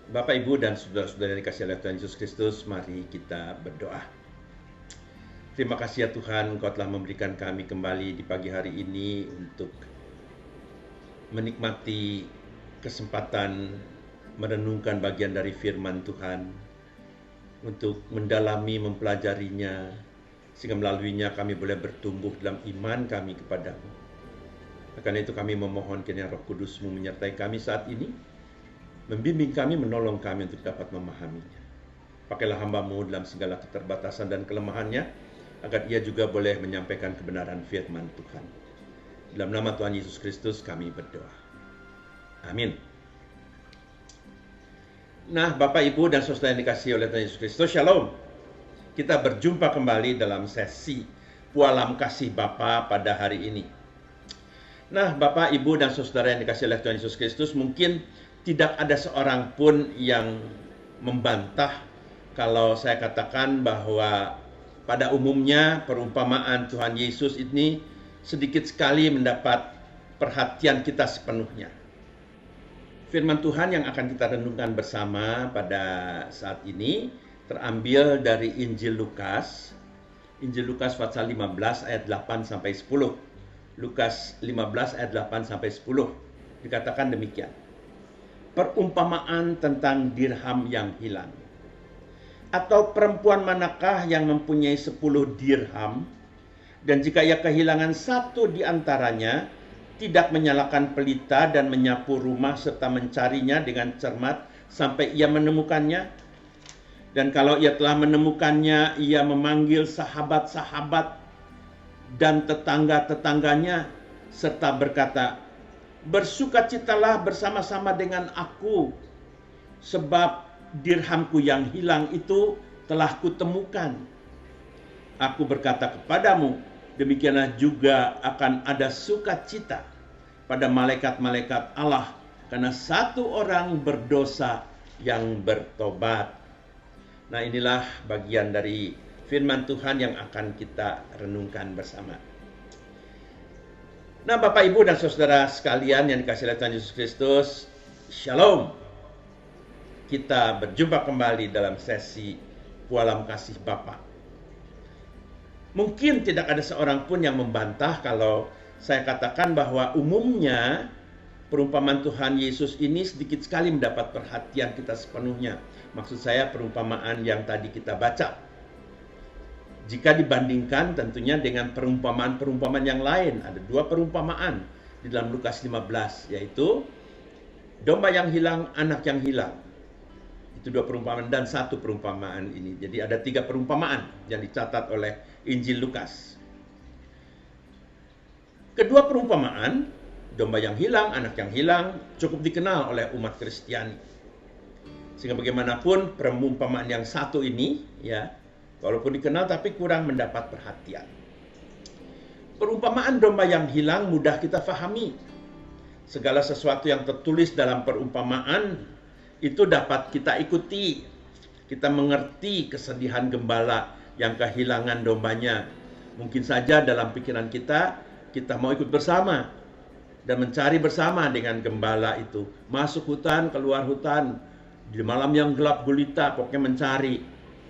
Bapak, Ibu, dan saudara-saudara yang dikasihi oleh Tuhan Yesus Kristus, mari kita berdoa. Terima kasih ya Tuhan, Engkau telah memberikan kami kembali di pagi hari ini untuk menikmati kesempatan merenungkan bagian dari firman Tuhan, untuk mendalami, mempelajarinya, sehingga melaluinya kami boleh bertumbuh dalam iman kami kepadamu. Karena itu kami memohon kiranya Roh Kudus-Mu menyertai kami saat ini, membimbing kami, menolong kami untuk dapat memahaminya. Pakailah hamba-Mu dalam segala keterbatasan dan kelemahannya, agar ia juga boleh menyampaikan kebenaran firman Tuhan. Dalam nama Tuhan Yesus Kristus kami berdoa. Amin. Nah, Bapak, Ibu, dan saudara yang dikasihi oleh Tuhan Yesus Kristus, Shalom. Kita berjumpa kembali dalam sesi Pualam Kasih Bapa pada hari ini. Nah, Bapak, Ibu, dan saudara yang dikasihi oleh Tuhan Yesus Kristus, mungkin tidak ada seorang pun yang membantah kalau saya katakan bahwa pada umumnya perumpamaan Tuhan Yesus ini sedikit sekali mendapat perhatian kita sepenuhnya. Firman Tuhan yang akan kita renungkan bersama pada saat ini terambil dari Injil Lukas. Injil Lukas pasal 15 ayat 8 sampai 10. Lukas 15 ayat 8 sampai 10. Dikatakan demikian. Perumpamaan tentang dirham yang hilang. Atau perempuan manakah yang mempunyai 10 dirham, dan jika ia kehilangan satu di antaranya, tidak menyalakan pelita dan menyapu rumah serta mencarinya dengan cermat sampai ia menemukannya? Dan kalau ia telah menemukannya, ia memanggil sahabat-sahabat dan tetangga-tetangganya serta berkata, "Bersukacitalah bersama-sama dengan aku, sebab dirhamku yang hilang itu telah kutemukan. Aku berkata kepadamu, demikianlah juga akan ada sukacita pada malaikat-malaikat Allah karena satu orang berdosa yang bertobat." Nah, inilah bagian dari firman Tuhan yang akan kita renungkan bersama. Nah, Bapak, Ibu, dan saudara sekalian yang dikasihi oleh Tuhan Yesus Kristus, Shalom. Kita berjumpa kembali dalam sesi Pualam Kasih Bapa. Mungkin tidak ada seorang pun yang membantah kalau saya katakan bahwa umumnya perumpamaan Tuhan Yesus ini sedikit sekali mendapat perhatian kita sepenuhnya. Maksud saya perumpamaan yang tadi kita baca. Jika dibandingkan tentunya dengan perumpamaan-perumpamaan yang lain. Ada dua perumpamaan di dalam Lukas 15, yaitu domba yang hilang, anak yang hilang. Itu dua perumpamaan dan satu perumpamaan ini. Jadi ada 3 perumpamaan yang dicatat oleh Injil Lukas. Kedua perumpamaan, domba yang hilang, anak yang hilang, cukup dikenal oleh umat Kristiani. Sehingga bagaimanapun perumpamaan yang satu ini, ya, walaupun dikenal tapi kurang mendapat perhatian. Perumpamaan domba yang hilang mudah kita fahami. Segala sesuatu yang tertulis dalam perumpamaan itu dapat kita ikuti. Kita mengerti kesedihan gembala yang kehilangan dombanya. Mungkin saja dalam pikiran kita mau ikut bersama dan mencari bersama dengan gembala itu. Masuk hutan, keluar hutan, di malam yang gelap gulita, pokoknya mencari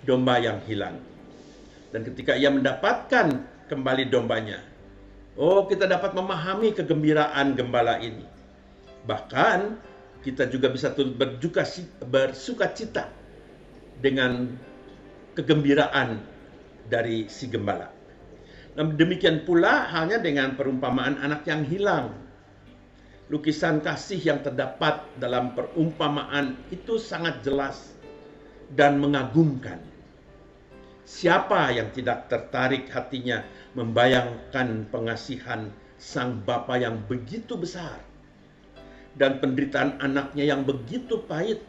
domba yang hilang. Dan ketika ia mendapatkan kembali dombanya, kita dapat memahami kegembiraan gembala ini. Bahkan kita juga bisa bersukacita dengan kegembiraan dari si gembala. Dan demikian pula halnya dengan perumpamaan anak yang hilang. Lukisan kasih yang terdapat dalam perumpamaan itu sangat jelas dan mengagumkan. Siapa yang tidak tertarik hatinya membayangkan pengasihan sang Bapa yang begitu besar dan penderitaan anaknya yang begitu pahit?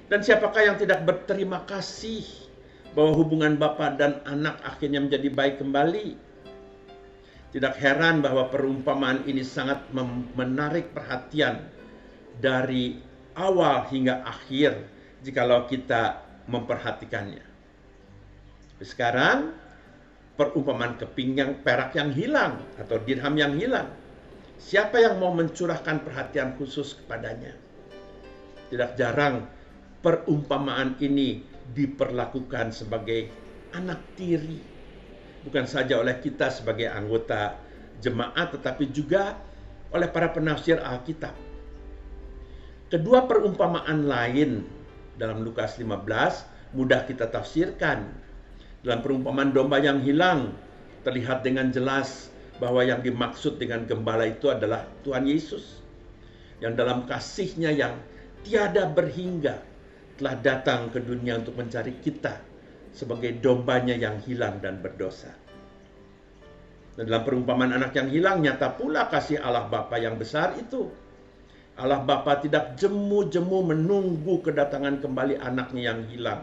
Dan siapakah yang tidak berterima kasih bahwa hubungan bapa dan anak akhirnya menjadi baik kembali? Tidak heran bahwa perumpamaan ini sangat menarik perhatian dari awal hingga akhir jikalau kita memperhatikannya. Sekarang perumpamaan keping yang perak yang hilang atau dirham yang hilang. Siapa yang mau mencurahkan perhatian khusus kepadanya? Tidak jarang perumpamaan ini diperlakukan sebagai anak tiri, bukan saja oleh kita sebagai anggota jemaat, tetapi juga oleh para penafsir Alkitab. Kedua perumpamaan lain dalam Lukas 15 mudah kita tafsirkan. Dalam perumpamaan domba yang hilang, terlihat dengan jelas bahwa yang dimaksud dengan gembala itu adalah Tuhan Yesus, yang dalam kasih-Nya yang tiada berhingga telah datang ke dunia untuk mencari kita sebagai dombanya yang hilang dan berdosa. Dan dalam perumpamaan anak yang hilang, nyata pula kasih Allah Bapa yang besar itu. Allah Bapa tidak jemu-jemu menunggu kedatangan kembali anaknya yang hilang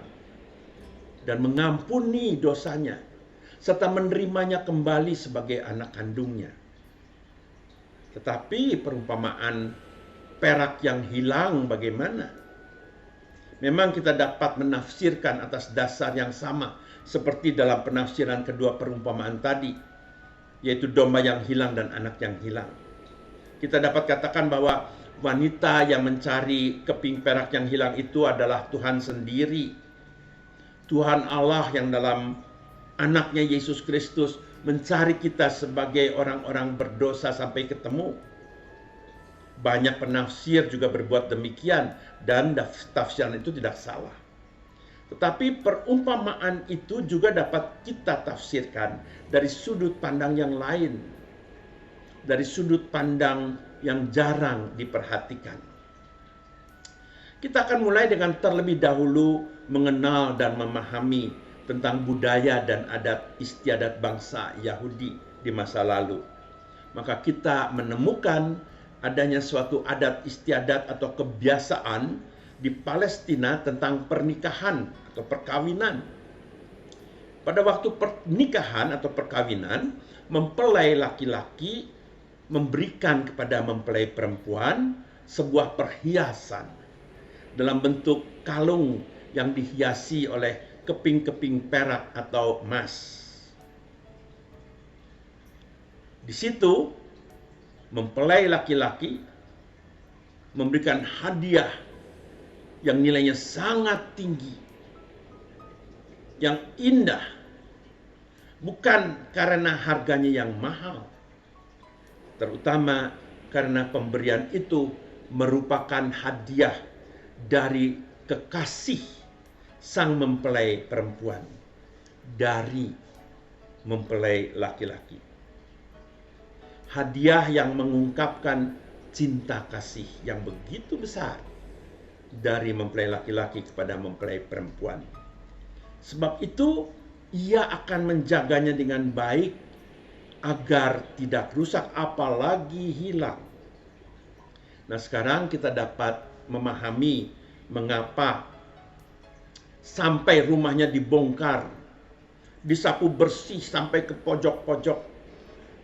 dan mengampuni dosanya, serta menerimanya kembali sebagai anak kandungnya. Tetapi perumpamaan perak yang hilang bagaimana? Memang kita dapat menafsirkan atas dasar yang sama seperti dalam penafsiran kedua perumpamaan tadi, yaitu domba yang hilang dan anak yang hilang. Kita dapat katakan bahwa wanita yang mencari keping perak yang hilang itu adalah Tuhan sendiri. Tuhan Allah yang dalam anaknya Yesus Kristus mencari kita sebagai orang-orang berdosa sampai ketemu. Banyak penafsir juga berbuat demikian, dan tafsiran itu tidak salah. Tetapi perumpamaan itu juga dapat kita tafsirkan dari sudut pandang yang lain, dari sudut pandang yang jarang diperhatikan. Kita akan mulai dengan terlebih dahulu mengenal dan memahami tentang budaya dan adat istiadat bangsa Yahudi di masa lalu. Maka kita menemukan adanya suatu adat istiadat atau kebiasaan di Palestina tentang pernikahan atau perkawinan. Pada waktu pernikahan atau perkawinan, mempelai laki-laki memberikan kepada mempelai perempuan sebuah perhiasan dalam bentuk kalung yang dihiasi oleh keping-keping perak atau emas. Di situ mempelai laki-laki memberikan hadiah yang nilainya sangat tinggi, yang indah, bukan karena harganya yang mahal, terutama karena pemberian itu merupakan hadiah dari kekasih sang mempelai perempuan dari mempelai laki-laki. Hadiah yang mengungkapkan cinta kasih yang begitu besar dari mempelai laki-laki kepada mempelai perempuan. Sebab itu ia akan menjaganya dengan baik agar tidak rusak apalagi hilang. Nah, sekarang kita dapat memahami mengapa sampai rumahnya dibongkar, disapu bersih sampai ke pojok-pojok.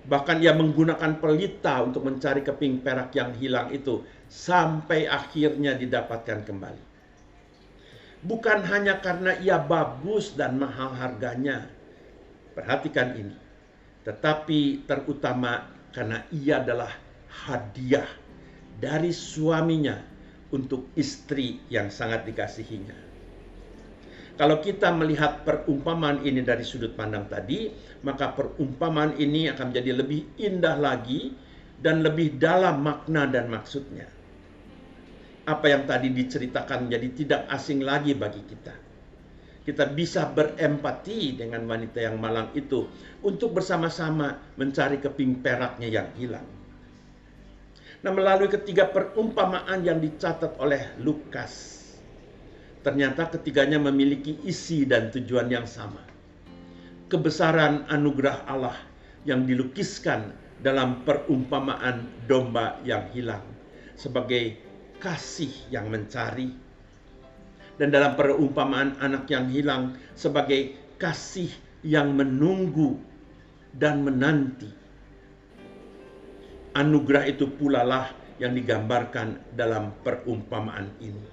Bahkan ia menggunakan pelita untuk mencari keping perak yang hilang itu sampai akhirnya didapatkan kembali. Bukan hanya karena ia bagus dan mahal harganya, perhatikan ini, tetapi terutama karena ia adalah hadiah dari suaminya untuk istri yang sangat dikasihinya. Kalau kita melihat perumpamaan ini dari sudut pandang tadi, maka perumpamaan ini akan menjadi lebih indah lagi dan lebih dalam makna dan maksudnya. Apa yang tadi diceritakan menjadi tidak asing lagi bagi kita. Kita bisa berempati dengan wanita yang malang itu untuk bersama-sama mencari keping peraknya yang hilang. Nah, melalui ketiga perumpamaan yang dicatat oleh Lukas, ternyata ketiganya memiliki isi dan tujuan yang sama. Kebesaran anugerah Allah yang dilukiskan dalam perumpamaan domba yang hilang sebagai kasih yang mencari, dan dalam perumpamaan anak yang hilang sebagai kasih yang menunggu dan menanti. Anugerah itu pula lah yang digambarkan dalam perumpamaan ini.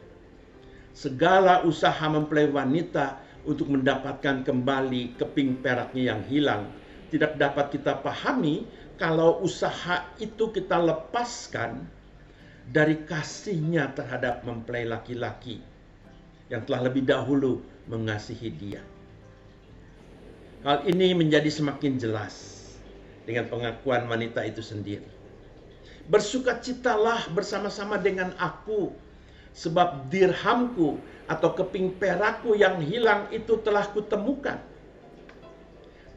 Segala usaha mempelai wanita untuk mendapatkan kembali keping peraknya yang hilang tidak dapat kita pahami kalau usaha itu kita lepaskan dari kasihnya terhadap mempelai laki-laki yang telah lebih dahulu mengasihi dia. Hal ini menjadi semakin jelas dengan pengakuan wanita itu sendiri. Bersukacitalah bersama-sama dengan aku, sebab dirhamku atau keping perakku yang hilang itu telah kutemukan.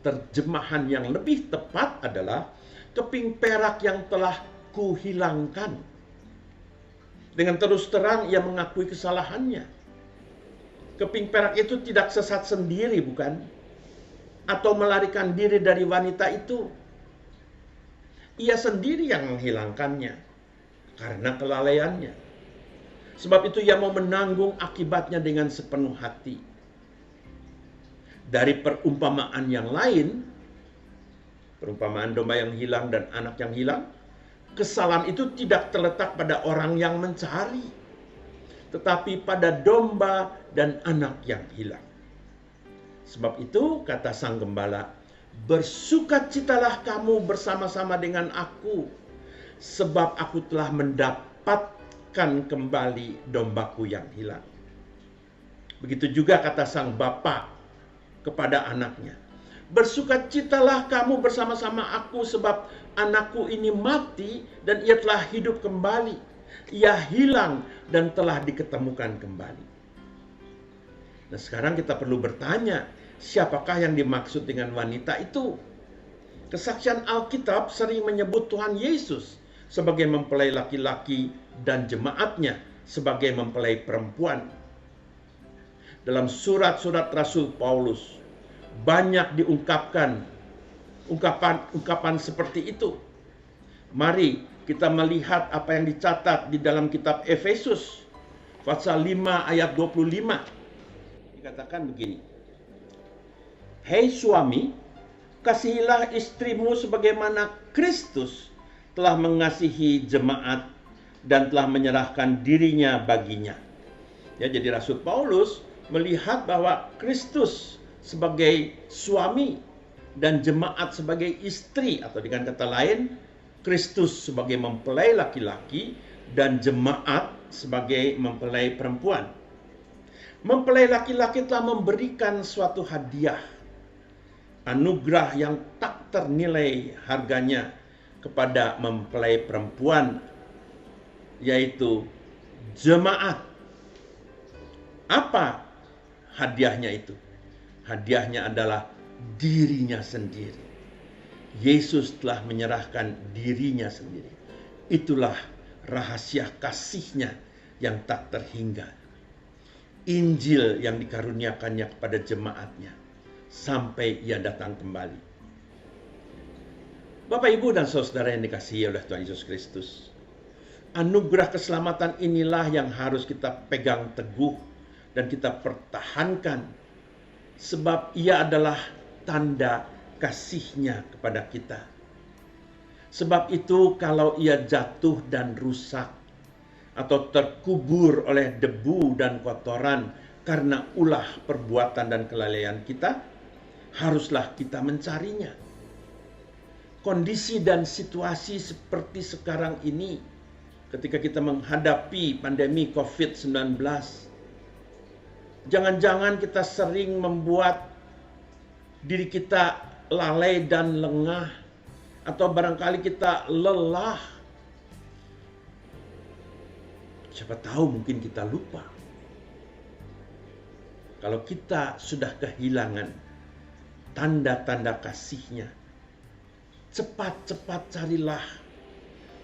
Terjemahan yang lebih tepat adalah keping perak yang telah kuhilangkan. Dengan terus terang ia mengakui kesalahannya. Keping perak itu tidak sesat sendiri, bukan? Atau melarikan diri dari wanita itu. Ia sendiri yang menghilangkannya karena kelalaiannya. Sebab itu ia mau menanggung akibatnya dengan sepenuh hati. Dari perumpamaan yang lain, perumpamaan domba yang hilang dan anak yang hilang, kesalahan itu tidak terletak pada orang yang mencari, tetapi pada domba dan anak yang hilang. Sebab itu, kata sang gembala, bersukacitalah kamu bersama-sama dengan aku, sebab aku telah mendapatkan kembali dombaku yang hilang. Begitu juga kata sang bapa kepada anaknya, bersukacitalah kamu bersama-sama aku, sebab anakku ini mati dan ia telah hidup kembali. Ia hilang dan telah diketemukan kembali. Nah, sekarang kita perlu bertanya, siapakah yang dimaksud dengan wanita itu? Kesaksian Alkitab sering menyebut Tuhan Yesus sebagai mempelai laki-laki dan jemaatnya sebagai mempelai perempuan. Dalam surat-surat Rasul Paulus banyak diungkapkan ungkapan seperti itu. Mari kita melihat apa yang dicatat di dalam kitab Efesus pasal 5 ayat 25. Dikatakan begini, hei suami, kasihilah istrimu sebagaimana Kristus telah mengasihi jemaat dan telah menyerahkan dirinya baginya. Ya, jadi Rasul Paulus melihat bahwa Kristus sebagai suami dan jemaat sebagai istri, atau dengan kata lain, Kristus sebagai mempelai laki-laki dan jemaat sebagai mempelai perempuan. Mempelai laki-laki telah memberikan suatu hadiah, anugerah yang tak ternilai harganya kepada mempelai perempuan, yaitu jemaat. Apa hadiahnya itu? Hadiahnya adalah dirinya sendiri. Yesus telah menyerahkan dirinya sendiri. Itulah rahasia kasihnya yang tak terhingga. Injil yang dikaruniakannya kepada jemaatnya sampai ia datang kembali. Bapak, Ibu, dan saudara yang dikasihi oleh Tuhan Yesus Kristus, anugerah keselamatan inilah yang harus kita pegang teguh dan kita pertahankan, sebab ia adalah tanda kasihnya kepada kita. Sebab itu kalau ia jatuh dan rusak atau terkubur oleh debu dan kotoran karena ulah perbuatan dan kelalaian kita, haruslah kita mencarinya. Kondisi dan situasi seperti sekarang ini, ketika kita menghadapi pandemi COVID-19, jangan-jangan kita sering membuat diri kita lalai dan lengah, atau barangkali kita lelah. Siapa tahu mungkin kita lupa. Kalau kita sudah kehilangan tanda-tanda kasihnya, cepat-cepat carilah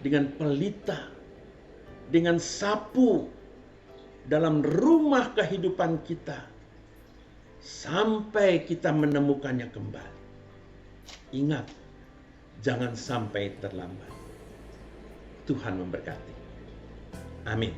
dengan pelita, dengan sapu dalam rumah kehidupan kita, sampai kita menemukannya kembali. Ingat, jangan sampai terlambat. Tuhan memberkati. Amin.